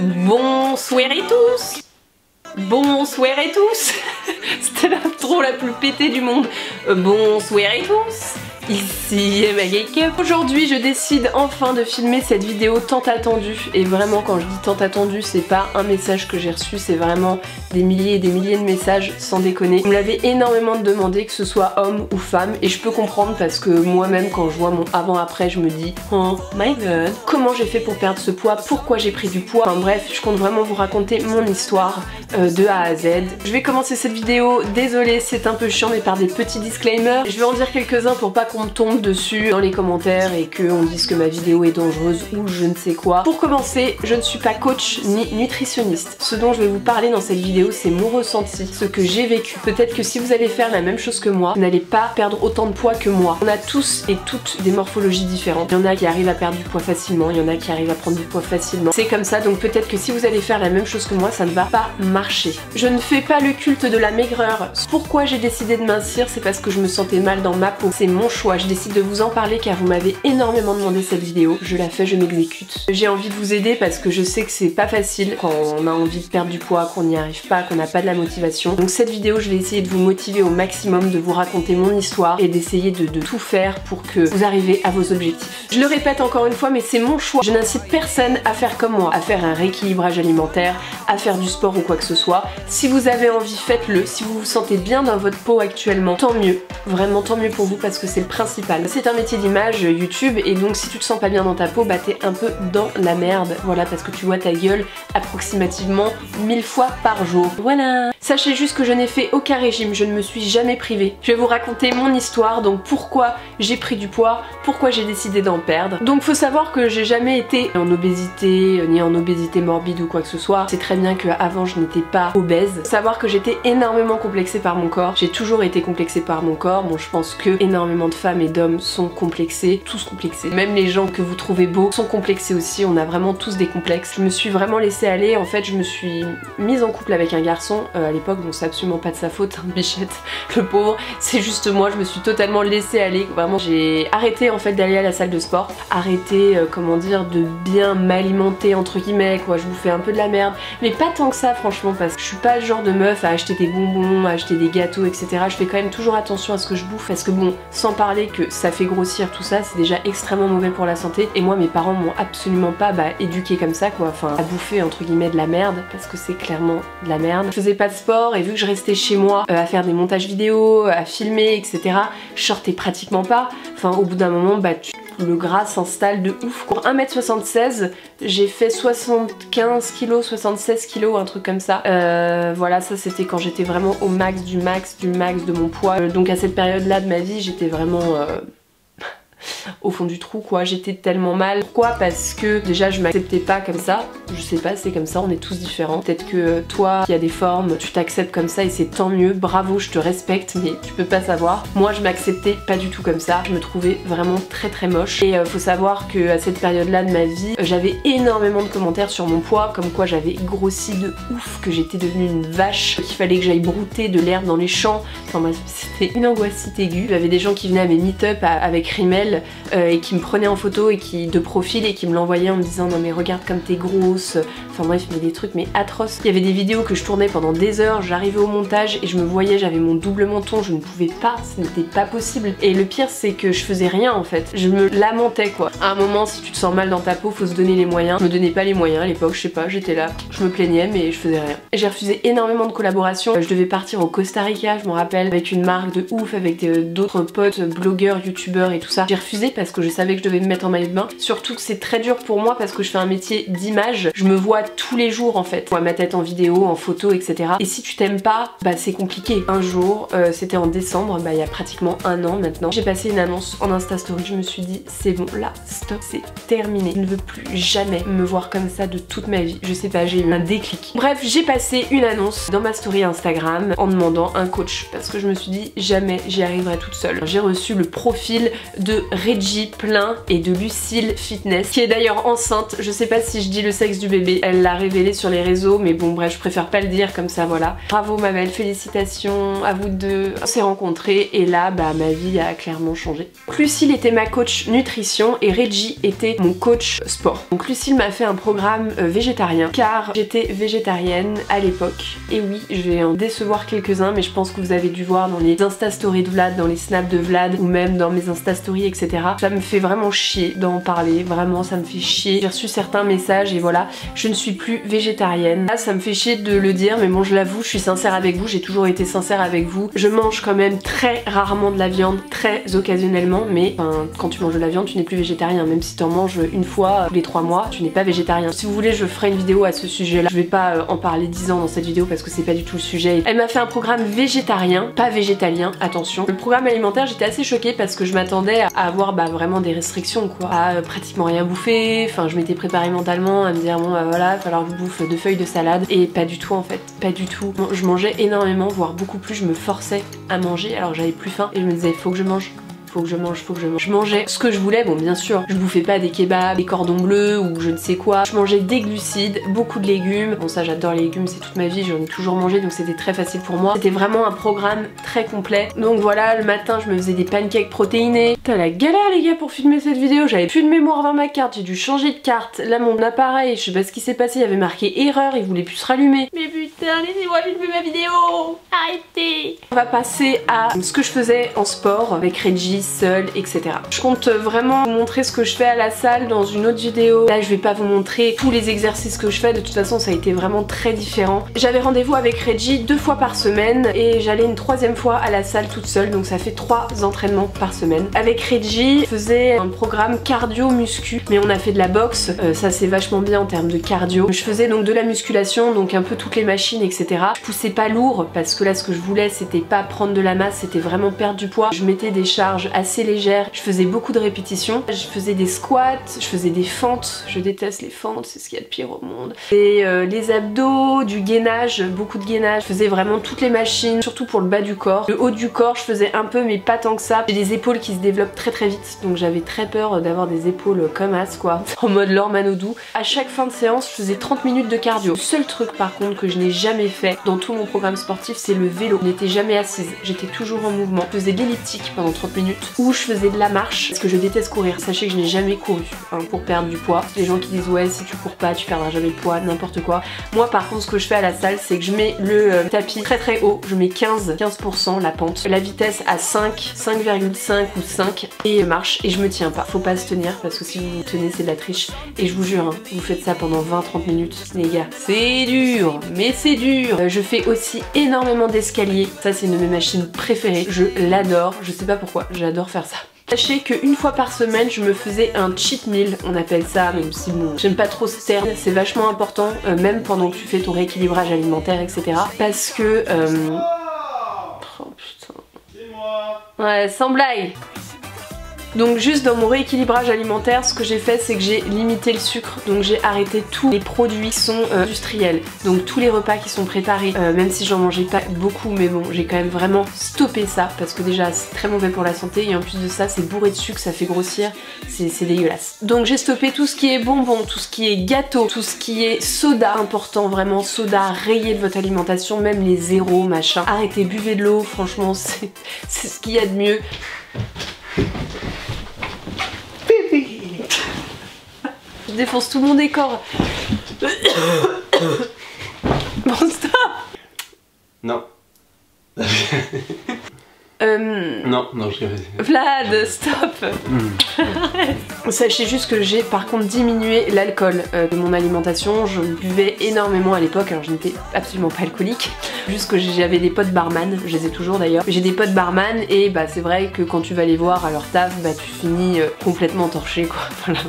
Bonsoir et tous. Bonsoir et tous. C'était l'intro la plus pétée du monde. Bonsoir et tous. Ici Emma Gaycup. Aujourd'hui je décide enfin de filmer cette vidéo tant attendue. Et vraiment quand je dis tant attendue, c'est pas un message que j'ai reçu, c'est vraiment des milliers et des milliers de messages, sans déconner. Vous me l'avez énormément demandé, que ce soit homme ou femme, et je peux comprendre parce que moi-même quand je vois mon avant-après, je me dis oh my god, comment j'ai fait pour perdre ce poids, pourquoi j'ai pris du poids. Enfin bref, je compte vraiment vous raconter mon histoire de A à Z. Je vais commencer cette vidéo, désolée c'est un peu chiant mais par des petits disclaimers. Je vais en dire quelques-uns pour pas qu'on me tombe dessus dans les commentaires et qu'on dise que ma vidéo est dangereuse ou je ne sais quoi. Pour commencer, je ne suis pas coach ni nutritionniste. Ce dont je vais vous parler dans cette vidéo, c'est mon ressenti, ce que j'ai vécu. Peut-être que si vous allez faire la même chose que moi, vous n'allez pas perdre autant de poids que moi. On a tous et toutes des morphologies différentes. Il y en a qui arrivent à perdre du poids facilement, il y en a qui arrivent à prendre du poids facilement. C'est comme ça, donc peut-être que si vous allez faire la même chose que moi, ça ne va pas marcher. Je ne fais pas le culte de la maigreur. Pourquoi j'ai décidé de mincir? C'est parce que je me sentais mal dans ma peau. C'est mon choix. Je décide de vous en parler car vous m'avez énormément demandé cette vidéo. Je la fais, je m'exécute. J'ai envie de vous aider parce que je sais que c'est pas facile quand on a envie de perdre du poids, qu'on n'y arrive pas, qu'on n'a pas de la motivation. Donc cette vidéo, je vais essayer de vous motiver au maximum, de vous raconter mon histoire et d'essayer de tout faire pour que vous arriviez à vos objectifs. Je le répète encore une fois, mais c'est mon choix. Je n'incite personne à faire comme moi, à faire un rééquilibrage alimentaire, à faire du sport ou quoi que ce soit. Si vous avez envie, faites-le. Si vous vous sentez bien dans votre peau actuellement, tant mieux. Vraiment tant mieux pour vous parce que c'est le principal. C'est un métier d'image YouTube et donc si tu te sens pas bien dans ta peau, bah t'es un peu dans la merde. Voilà, parce que tu vois ta gueule approximativement 1000 fois par jour. Voilà. Sachez juste que je n'ai fait aucun régime, je ne me suis jamais privée. Je vais vous raconter mon histoire, donc pourquoi j'ai pris du poids, pourquoi j'ai décidé d'en perdre. Donc faut savoir que j'ai jamais été en obésité, ni en obésité morbide ou quoi que ce soit. C'est très bien qu'avant je n'étais pas obèse. Faut savoir que j'étais énormément complexée par mon corps. J'ai toujours été complexée par mon corps. Bon, je pense que énormément de femmes et d'hommes sont complexés, tous complexés. Même les gens que vous trouvez beaux sont complexés aussi. On a vraiment tous des complexes. Je me suis vraiment laissée aller. En fait, je me suis mise en couple avec un garçon à l'époque, donc c'est absolument pas de sa faute, hein, Bichette, le pauvre. C'est juste moi, je me suis totalement laissée aller. Vraiment, j'ai arrêté en fait d'aller à la salle de sport, arrêté, comment dire, de bien m'alimenter entre guillemets, quoi. Je bouffais un peu de la merde, mais pas tant que ça, franchement, parce que je suis pas le genre de meuf à acheter des bonbons, à acheter des gâteaux, etc. Je fais quand même toujours attention à ce que je bouffe, parce que bon, sans parler que ça fait grossir tout ça, c'est déjà extrêmement mauvais pour la santé. Et moi, mes parents m'ont absolument pas éduquée comme ça, quoi. Enfin, à bouffer entre guillemets de la merde, parce que c'est clairement de la merde. Je faisais pas de sport et vu que je restais chez moi à faire des montages vidéo, à filmer, etc. je sortais pratiquement pas. Enfin, au bout d'un moment, le gras s'installe de ouf. Pour 1m76, j'ai fait 75 kg, 76 kg, un truc comme ça. Voilà, ça c'était quand j'étais vraiment au max du max du max de mon poids. Donc à cette période-là de ma vie, j'étais vraiment au fond du trou, quoi. J'étais tellement mal. Pourquoi? Parce que déjà je m'acceptais pas comme ça. Je sais pas, c'est comme ça, on est tous différents. Peut-être que toi qui as des formes, tu t'acceptes comme ça et c'est tant mieux. Bravo, je te respecte, mais tu peux pas savoir. Moi je m'acceptais pas du tout comme ça. Je me trouvais vraiment très très moche. Et faut savoir que à cette période-là de ma vie, j'avais énormément de commentaires sur mon poids, comme quoi j'avais grossi de ouf, que j'étais devenue une vache, qu'il fallait que j'aille brouter de l'herbe dans les champs. Enfin bref, c'était une angoisse aiguë. Il y avait des gens qui venaient à mes meet-up avec Rimmel et qui me prenaient en photo et qui de profil et qui me l'envoyaient en me disant non mais regarde comme t'es grosse. Enfin bref, mais des trucs mais atroces. Il y avait des vidéos que je tournais pendant des heures, j'arrivais au montage et je me voyais, j'avais mon double menton, je ne pouvais pas, ce n'était pas possible. Et le pire c'est que je faisais rien en fait, je me lamentais quoi. À un moment, si tu te sens mal dans ta peau, faut se donner les moyens. Je me donnais pas les moyens à l'époque, je sais pas, j'étais là, je me plaignais mais je faisais rien. J'ai refusé énormément de collaborations. Je devais partir au Costa Rica, je me rappelle, avec une marque de ouf, avec d'autres potes, blogueurs, youtubeurs et tout ça. J'ai refusé parce que je savais que je devais me mettre en maillot de bain. Surtout que c'est très dur pour moi parce que je fais un métier d'image. Je me vois tous les jours en fait. Je vois ma tête en vidéo, en photo, etc. Et si tu t'aimes pas, c'est compliqué. Un jour, c'était en décembre, il y a pratiquement un an maintenant, j'ai passé une annonce en Insta Story. Je me suis dit, c'est bon, là, stop, c'est terminé. Je ne veux plus jamais me voir comme ça de toute ma vie. Je sais pas, j'ai eu un déclic. Bref, j'ai passé une annonce dans ma story Instagram en demandant un coach parce que je me suis dit, jamais j'y arriverai toute seule. J'ai reçu le profil de Reggie Plein et de Lucille Fitness, qui est d'ailleurs enceinte. Je sais pas si je dis le sexe du bébé, elle l'a révélé sur les réseaux, mais bon bref, je préfère pas le dire comme ça, voilà. Bravo ma belle, félicitations à vous deux. On s'est rencontrés et là, bah ma vie a clairement changé. Lucille était ma coach nutrition et Reggie était mon coach sport. Donc Lucille m'a fait un programme végétarien, car j'étais végétarienne à l'époque. Et oui, je vais en décevoir quelques-uns, mais je pense que vous avez dû voir dans les Insta Stories de Vlad, dans les snaps de Vlad, ou même dans mes Insta Stories, etc. Ça me fait vraiment chier d'en parler, vraiment ça me fait chier. J'ai reçu certains messages et voilà, je ne suis plus végétarienne. Là, ça me fait chier de le dire, mais bon, je l'avoue, je suis sincère avec vous, j'ai toujours été sincère avec vous. Je mange quand même très rarement de la viande, très occasionnellement, mais quand tu manges de la viande, tu n'es plus végétarien, même si tu en manges une fois tous les 3 mois, tu n'es pas végétarien. Si vous voulez, je ferai une vidéo à ce sujet-là. Je vais pas en parler 10 ans dans cette vidéo parce que c'est pas du tout le sujet. Elle m'a fait un programme végétarien, pas végétalien, attention. Le programme alimentaire, j'étais assez choquée parce que je m'attendais à avoir vraiment des restrictions, quoi, à pratiquement rien bouffer. Enfin, je m'étais préparée mentalement à me dire bon bah voilà, il va falloir que je bouffe 2 feuilles de salade, et pas du tout en fait, pas du tout. Bon, je mangeais énormément, voire beaucoup plus, je me forçais à manger alors j'avais plus faim et je me disais faut que je mange. Faut que je mange, faut que je mange. Je mangeais ce que je voulais, bon bien sûr, je bouffais pas des kebabs, des cordons bleus ou je ne sais quoi. Je mangeais des glucides, beaucoup de légumes. Bon ça j'adore les légumes, c'est toute ma vie, j'en ai toujours mangé donc c'était très facile pour moi. C'était vraiment un programme très complet. Donc voilà, le matin je me faisais des pancakes protéinés. Putain la galère les gars pour filmer cette vidéo, j'avais plus de mémoire dans ma carte, j'ai dû changer de carte. Là mon appareil, je sais pas ce qui s'est passé, il y avait marqué erreur, il voulait plus se rallumer. Mais putain, laissez-moi filmer ma vidéo, arrêtez. On va passer à ce que je faisais en sport avec Reggie, seule, etc. Je compte vraiment vous montrer ce que je fais à la salle dans une autre vidéo. Là je vais pas vous montrer tous les exercices que je fais, de toute façon ça a été vraiment très différent. J'avais rendez-vous avec Reggie 2 fois par semaine et j'allais une 3e fois à la salle toute seule, donc ça fait 3 entraînements par semaine. Avec Reggie, je faisais un programme cardio muscu, mais on a fait de la boxe, ça c'est vachement bien en termes de cardio. Je faisais donc de la musculation, donc un peu toutes les machines, etc. Je poussais pas lourd parce que là ce que je voulais c'était pas prendre de la masse, c'était vraiment perdre du poids. Je mettais des charges assez légères, je faisais beaucoup de répétitions, je faisais des squats, je faisais des fentes, je déteste les fentes, c'est ce qu'il y a de pire au monde. Et les abdos, du gainage, beaucoup de gainage, je faisais vraiment toutes les machines, surtout pour le bas du corps. Le haut du corps je faisais un peu mais pas tant que ça. J'ai des épaules qui se développent très très vite, donc j'avais très peur d'avoir des épaules comme as quoi, en mode Laure Manodou. À chaque fin de séance je faisais 30 minutes de cardio. Le seul truc par contre que je n'ai jamais fait dans tout mon programme sportif c'est le vélo. Je n'étais jamais assise, j'étais toujours en mouvement. Je faisais de l'elliptique pendant 30 minutes ou je faisais de la marche parce que je déteste courir. Sachez que je n'ai jamais couru pour perdre du poids. Les gens qui disent ouais si tu cours pas tu perdras jamais de poids, n'importe quoi. Moi par contre ce que je fais à la salle c'est que je mets le tapis très très haut, je mets 15% la pente, la vitesse à 5, 5,5 ou 5 et marche et je me tiens pas. Faut pas se tenir parce que si vous vous tenez c'est de la triche et je vous jure vous faites ça pendant 20-30 minutes les gars. C'est dur mais c'est dur. Je fais aussi énormément d'escaliers, ça c'est une de mes machines préférées, je l'adore, je sais pas pourquoi, j'adore faire ça. Sachez qu'une fois par semaine je me faisais un cheat meal, on appelle ça, même si bon j'aime pas trop ce terme, c'est vachement important même pendant que tu fais ton rééquilibrage alimentaire etc. Parce que oh putain. C'est moi. Ouais sans blague. Donc juste dans mon rééquilibrage alimentaire, ce que j'ai fait c'est que j'ai limité le sucre, donc j'ai arrêté tous les produits qui sont industriels, donc tous les repas qui sont préparés, même si j'en mangeais pas beaucoup, mais bon j'ai quand même vraiment stoppé ça, parce que déjà c'est très mauvais pour la santé, et en plus de ça c'est bourré de sucre, ça fait grossir, c'est dégueulasse. Donc j'ai stoppé tout ce qui est bonbons, tout ce qui est gâteau, tout ce qui est soda, important vraiment, soda, rayez de votre alimentation, même les zéros, machin. Arrêtez, buvez de l'eau, franchement c'est ce qu'il y a de mieux. Je défonce tout mon décor. Bon stop. Non. Non, je rêve. Vlad, stop. Sachez juste que j'ai par contre diminué l'alcool de mon alimentation. Je buvais énormément à l'époque, alors je n'étais absolument pas alcoolique. Juste que j'avais des potes barman, je les ai toujours d'ailleurs. J'ai des potes barman et bah c'est vrai que quand tu vas les voir à leur taf, bah tu finis complètement torché quoi. Voilà,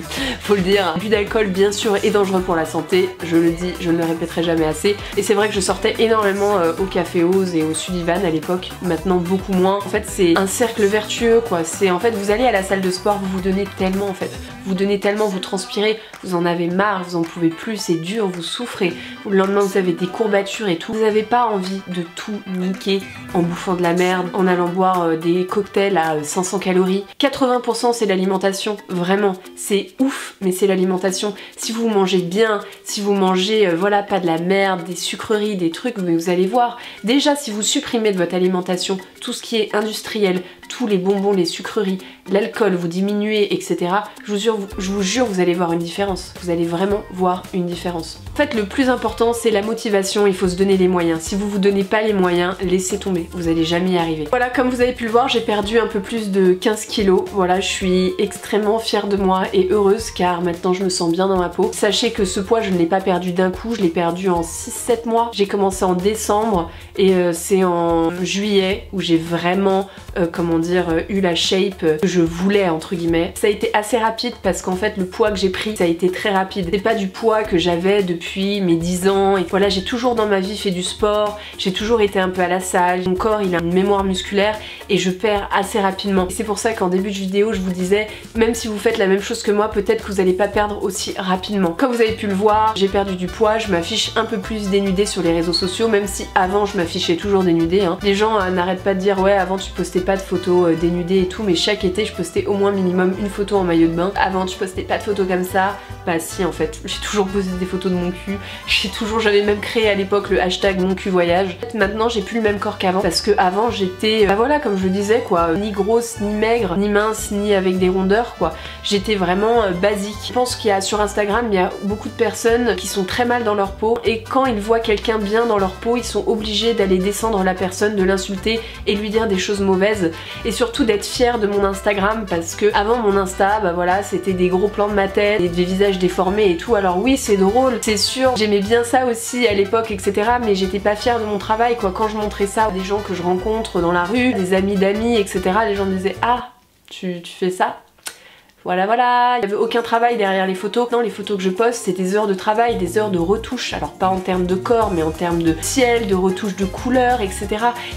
faut le dire. L'abus d'alcool bien sûr est dangereux pour la santé, je le dis, je ne le répéterai jamais assez. Et c'est vrai que je sortais énormément au Café Oz et au Sullivan à l'époque, maintenant beaucoup moins. En fait c'est un cercle vertueux quoi, c'est en fait vous allez à la salle de sport, vous vous donnez tellement en fait, vous donnez tellement, vous transpirez, vous en avez marre, vous en pouvez plus, c'est dur, vous souffrez, le lendemain vous avez des courbatures et tout, vous n'avez pas envie de tout niquer en bouffant de la merde, en allant boire des cocktails à 500 calories. 80% c'est l'alimentation, vraiment, c'est ouf, mais c'est l'alimentation. Si vous mangez bien, si vous mangez voilà, pas de la merde, des sucreries, des trucs, mais vous allez voir, déjà si vous supprimez de votre alimentation tout ce qui est industriel, tous les bonbons, les sucreries, l'alcool, vous diminuez, etc. Je vous jure, vous allez voir une différence. Vous allez vraiment voir une différence. En fait, le plus important, c'est la motivation. Il faut se donner les moyens. Si vous vous donnez pas les moyens, laissez tomber. Vous allez jamais y arriver. Voilà, comme vous avez pu le voir, j'ai perdu un peu plus de 15 kilos. Voilà, je suis extrêmement fière de moi et heureuse car maintenant je me sens bien dans ma peau. Sachez que ce poids, je ne l'ai pas perdu d'un coup. Je l'ai perdu en 6-7 mois. J'ai commencé en décembre et c'est en juillet où j'ai vraiment, comment dire, eu la shape que je voulais entre guillemets. Ça a été assez rapide parce qu'en fait le poids que j'ai pris ça a été très rapide. C'est pas du poids que j'avais depuis mes 10 ans et voilà, j'ai toujours dans ma vie fait du sport, j'ai toujours été un peu à la salle, mon corps il a une mémoire musculaire et je perds assez rapidement. C'est pour ça qu'en début de vidéo je vous disais, même si vous faites la même chose que moi, peut-être que vous allez pas perdre aussi rapidement. Comme vous avez pu le voir, j'ai perdu du poids, je m'affiche un peu plus dénudée sur les réseaux sociaux, même si avant je m'affichais toujours dénudée. Les gens n'arrêtent pas de dire ouais avant tu postais pas de photos dénudées et tout, mais chaque été je postais au moins minimum une photo en maillot de bain. Avant tu postais pas de photos comme ça. Bah si en fait, j'ai toujours posé des photos de mon cul. J'avais même créé à l'époque le hashtag mon cul voyage. Maintenant j'ai plus le même corps qu'avant parce que avant j'étais, bah voilà comme je le disais quoi, ni grosse, ni maigre, ni mince, ni avec des rondeurs quoi. J'étais vraiment basique. Je pense qu'il y a sur Instagram, il y a beaucoup de personnes qui sont très mal dans leur peau et quand ils voient quelqu'un bien dans leur peau, ils sont obligés d'aller descendre la personne, de l'insulter et lui dire des choses mauvaises et surtout d'être fiers de mon Instagram parce que avant mon Insta, bah voilà, c'était des gros plans de ma tête, des visages déformés et tout. Alors oui, c'est drôle, c'est sûr, j'aimais bien ça aussi à l'époque, etc. Mais j'étais pas fière de mon travail, quoi. Quand je montrais ça à des gens que je rencontre dans la rue, des amis d'amis, etc., les gens me disaient « Ah, tu fais ça ?» Voilà, voilà, il n'y avait aucun travail derrière les photos. Non, les photos que je poste, c'est des heures de travail, des heures de retouche. Alors pas en termes de corps, mais en termes de ciel, de retouche de couleurs, etc.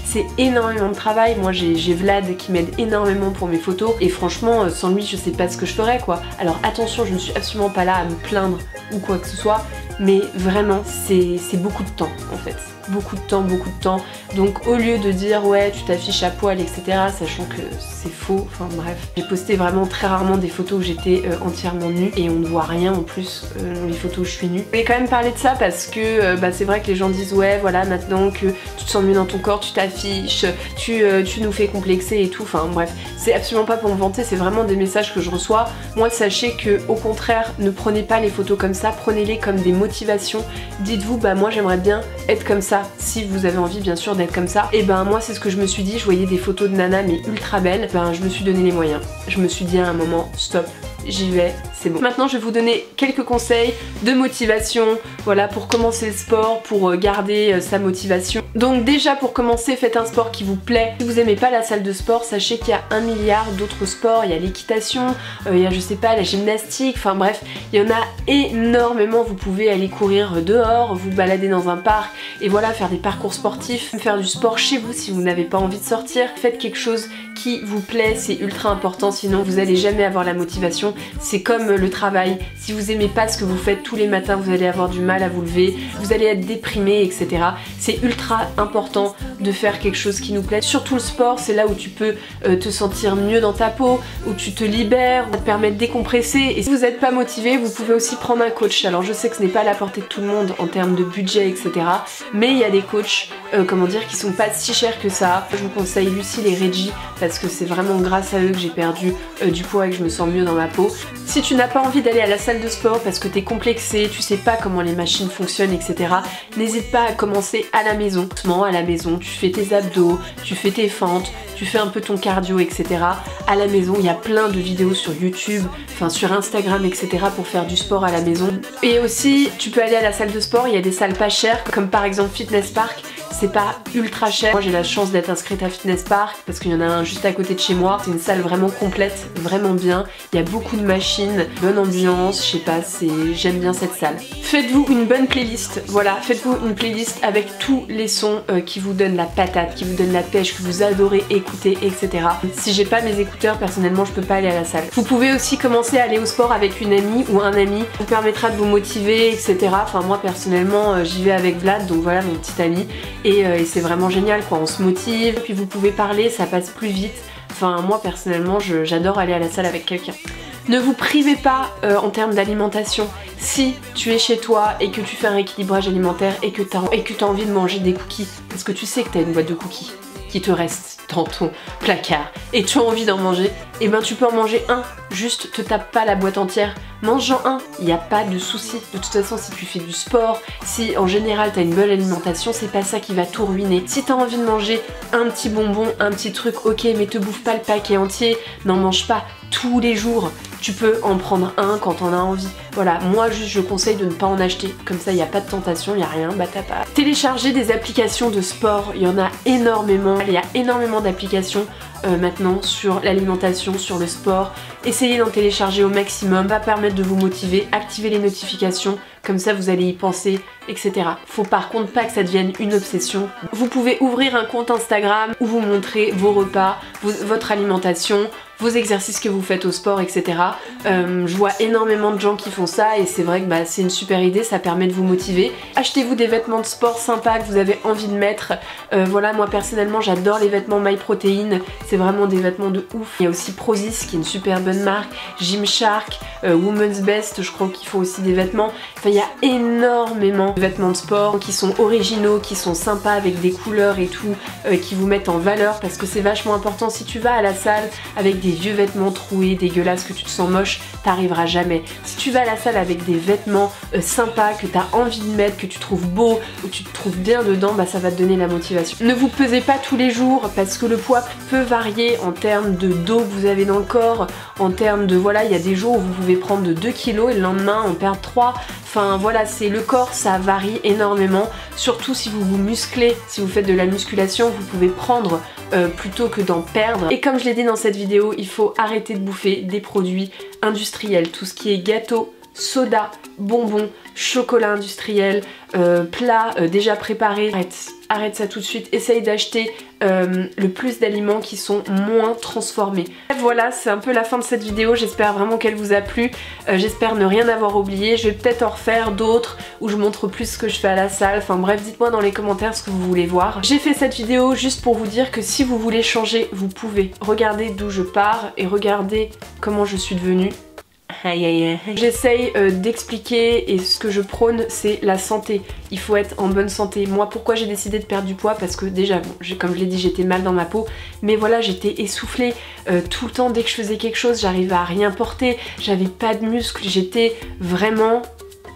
C'est énormément de travail. Moi, j'ai Vlad qui m'aide énormément pour mes photos. Et franchement, sans lui, je sais pas ce que je ferais, quoi. Alors attention, je ne suis absolument pas là à me plaindre ou quoi que ce soit. Mais vraiment, c'est beaucoup de temps, en fait. Beaucoup de temps. Donc au lieu de dire ouais tu t'affiches à poil etc, sachant que c'est faux, enfin bref, j'ai posté vraiment très rarement des photos où j'étais entièrement nue et on ne voit rien en plus dans les photos où je suis nue. Je vais quand même parler de ça parce que bah, c'est vrai que les gens disent ouais voilà maintenant que tu te sens mieux dans ton corps tu t'affiches, tu nous fais complexer et tout, enfin bref, c'est absolument pas pour me vanter, c'est vraiment des messages que je reçois. Moi sachez que au contraire ne prenez pas les photos comme ça, prenez-les comme des motivations, dites-vous bah moi j'aimerais bien être comme ça. Si vous avez envie bien sûr d'être comme ça, et ben moi c'est ce que je me suis dit, je voyais des photos de nana mais ultra belles, ben je me suis donné les moyens. Je me suis dit à un moment stop, j'y vais, c'est bon. Maintenant je vais vous donner quelques conseils de motivation, voilà, pour commencer le sport, pour garder sa motivation. Donc déjà pour commencer, faites un sport qui vous plaît. Si vous aimez pas la salle de sport, sachez qu'il y a 1 milliard d'autres sports, il y a l'équitation, il y a je sais pas la gymnastique, enfin bref, il y en a énormément. Vous pouvez aller courir dehors, vous balader dans un parc et voilà, faire des parcours sportifs, faire du sport chez vous si vous n'avez pas envie de sortir. Faites quelque chose qui vous plaît, c'est ultra important, sinon vous allez jamais avoir la motivation. C'est comme le travail, si vous aimez pas ce que vous faites tous les matins, vous allez avoir du mal à vous lever, vous allez être déprimé, etc. C'est ultra important de faire quelque chose qui nous plaît. Surtout le sport, c'est là où tu peux te sentir mieux dans ta peau, où tu te libères, ça te permet de décompresser. Et si vous n'êtes pas motivé, vous pouvez aussi prendre un coach. Alors je sais que ce n'est pas à la portée de tout le monde en termes de budget, etc. Mais il y a des coachs, comment dire, qui sont pas si chers que ça. Je vous conseille Lucille et Reggie parce que c'est vraiment grâce à eux que j'ai perdu du poids et que je me sens mieux dans ma peau. Si tu n'as pas envie d'aller à la salle de sport parce que t'es complexé, tu sais pas comment les machines fonctionnent, etc., n'hésite pas à commencer à la maison. À la maison, tu fais tes abdos, tu fais tes fentes, tu fais un peu ton cardio, etc. À la maison, il y a plein de vidéos sur YouTube, enfin sur Instagram, etc. pour faire du sport à la maison. Et aussi, tu peux aller à la salle de sport, il y a des salles pas chères, comme par exemple Fitness Park. c'est pas ultra cher. Moi j'ai la chance d'être inscrite à Fitness Park parce qu'il y en a un juste à côté de chez moi. C'est une salle vraiment complète, vraiment bien. Il y a beaucoup de machines, bonne ambiance, je sais pas, j'aime bien cette salle. Faites-vous une bonne playlist, voilà, faites-vous une playlist avec tous les sons qui vous donnent la patate, qui vous donnent la pêche, que vous adorez écouter, etc. Si j'ai pas mes écouteurs, personnellement je peux pas aller à la salle. Vous pouvez aussi commencer à aller au sport avec une amie ou un ami, ça vous permettra de vous motiver, etc. Enfin moi personnellement j'y vais avec Vlad, donc voilà mon petit ami, et c'est vraiment génial quoi, on se motive, puis vous pouvez parler, ça passe plus vite. Enfin moi personnellement j'adore aller à la salle avec quelqu'un. Ne vous privez pas en termes d'alimentation. Si tu es chez toi et que tu fais un équilibrage alimentaire et que tu as envie de manger des cookies, parce que tu sais que tu as une boîte de cookies qui te reste dans ton placard et tu as envie d'en manger, et ben tu peux en manger un, juste te tape pas la boîte entière, mange-en un, il n'y a pas de souci. De toute façon si tu fais du sport, si en général tu as une bonne alimentation, c'est pas ça qui va tout ruiner. Si tu as envie de manger un petit bonbon, un petit truc, ok, mais te bouffe pas le paquet entier, n'en mange pas tous les jours. Tu peux en prendre un quand on a envie. Voilà, moi juste je conseille de ne pas en acheter. Comme ça il n'y a pas de tentation, il n'y a rien, bah t'as pas. Télécharger des applications de sport, il y en a énormément. Il y a énormément d'applications maintenant sur l'alimentation, sur le sport. Essayez d'en télécharger au maximum, va permettre de vous motiver, activez les notifications, comme ça vous allez y penser, etc. Faut par contre pas que ça devienne une obsession. Vous pouvez ouvrir un compte Instagram où vous montrez vos repas, votre alimentation, vos exercices que vous faites au sport, etc. Je vois énormément de gens qui font ça et c'est vrai que bah, c'est une super idée, ça permet de vous motiver. Achetez-vous des vêtements de sport sympas que vous avez envie de mettre. Voilà, moi personnellement j'adore les vêtements MyProtein, c'est vraiment des vêtements de ouf. Il y a aussi Prozis qui est une super bonne marque, Gymshark, Women's Best, je crois qu'ils font aussi des vêtements. Enfin il y a énormément de vêtements de sport qui sont originaux, qui sont sympas avec des couleurs et tout, qui vous mettent en valeur parce que c'est vachement important. Si tu vas à la salle avec des vieux vêtements troués, dégueulasses, que tu te sens moche, t'arriveras jamais. Si tu vas à la salle avec des vêtements sympas, que t'as envie de mettre, que tu trouves beau, ou tu te trouves bien dedans, bah ça va te donner la motivation. Ne vous pesez pas tous les jours parce que le poids peut varier en termes de dos que vous avez dans le corps, en termes de voilà, il y a des jours où vous pouvez prendre de 2 kilos et le lendemain on perd 3. Enfin voilà, c'est le corps, ça varie énormément. Surtout si vous vous musclez, si vous faites de la musculation, vous pouvez prendre plutôt que d'en perdre. Et comme je l'ai dit dans cette vidéo, il faut arrêter de bouffer des produits industriels. Tout ce qui est gâteau, soda, bonbons, chocolat industriel, plats déjà préparés. Arrête ça tout de suite. Essaye d'acheter le plus d'aliments qui sont moins transformés. Voilà, c'est un peu la fin de cette vidéo. J'espère vraiment qu'elle vous a plu. J'espère ne rien avoir oublié. Je vais peut-être en refaire d'autres où je montre plus ce que je fais à la salle. Enfin bref, dites-moi dans les commentaires ce que vous voulez voir. J'ai fait cette vidéo juste pour vous dire que si vous voulez changer, vous pouvez. Regardez d'où je pars et regardez comment je suis devenue. J'essaye d'expliquer et ce que je prône c'est la santé. Il faut être en bonne santé. Moi pourquoi j'ai décidé de perdre du poids? Parce que déjà bon, comme je l'ai dit j'étais mal dans ma peau, mais voilà j'étais essoufflée tout le temps. Dès que je faisais quelque chose j'arrivais à rien porter, j'avais pas de muscles, j'étais vraiment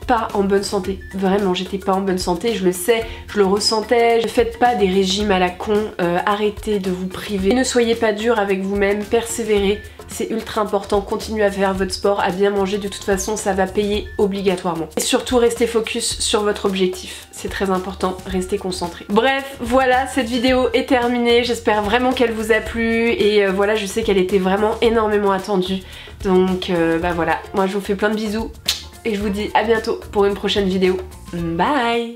pas en bonne santé. Vraiment j'étais pas en bonne santé, je le sais, je le ressentais. Ne faites pas des régimes à la con, arrêtez de vous priver. Et ne soyez pas dur avec vous-même, persévérez. C'est ultra important, continuez à faire votre sport, à bien manger, de toute façon ça va payer obligatoirement. Et surtout restez focus sur votre objectif, c'est très important, restez concentré. Bref, voilà, cette vidéo est terminée, j'espère vraiment qu'elle vous a plu et voilà, je sais qu'elle était vraiment énormément attendue. Donc bah voilà, moi je vous fais plein de bisous et je vous dis à bientôt pour une prochaine vidéo. Bye!